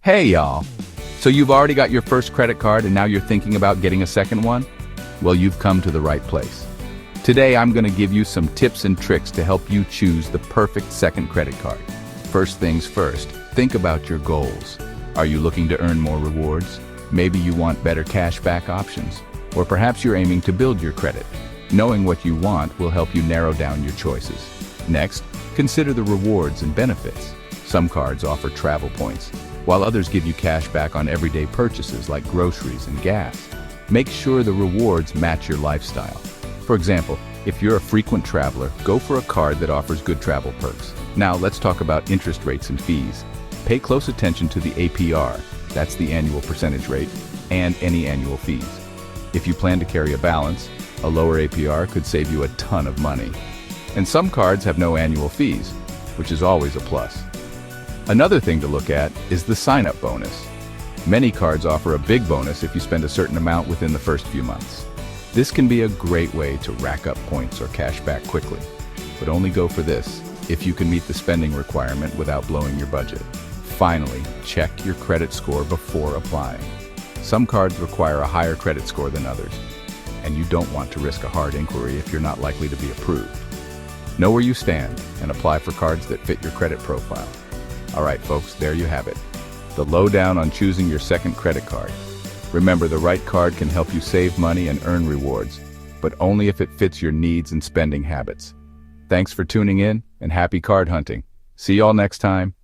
Hey y'all! So you've already got your first credit card and now you're thinking about getting a second one? Well, you've come to the right place. Today I'm going to give you some tips and tricks to help you choose the perfect second credit card. First things first, think about your goals. Are you looking to earn more rewards? Maybe you want better cashback options. Or perhaps you're aiming to build your credit. Knowing what you want will help you narrow down your choices. Next, consider the rewards and benefits. Some cards offer travel points, while others give you cash back on everyday purchases like groceries and gas. Make sure the rewards match your lifestyle. For example, if you're a frequent traveler, go for a card that offers good travel perks. Now let's talk about interest rates and fees. Pay close attention to the APR, that's the annual percentage rate, and any annual fees. If you plan to carry a balance, a lower APR could save you a ton of money. And some cards have no annual fees, which is always a plus. Another thing to look at is the sign-up bonus. Many cards offer a big bonus if you spend a certain amount within the first few months. This can be a great way to rack up points or cash back quickly, but only go for this if you can meet the spending requirement without blowing your budget. Finally, check your credit score before applying. Some cards require a higher credit score than others, and you don't want to risk a hard inquiry if you're not likely to be approved. Know where you stand and apply for cards that fit your credit profile. All right, folks, there you have it. The lowdown on choosing your second credit card. Remember, the right card can help you save money and earn rewards, but only if it fits your needs and spending habits. Thanks for tuning in, and happy card hunting. See y'all next time.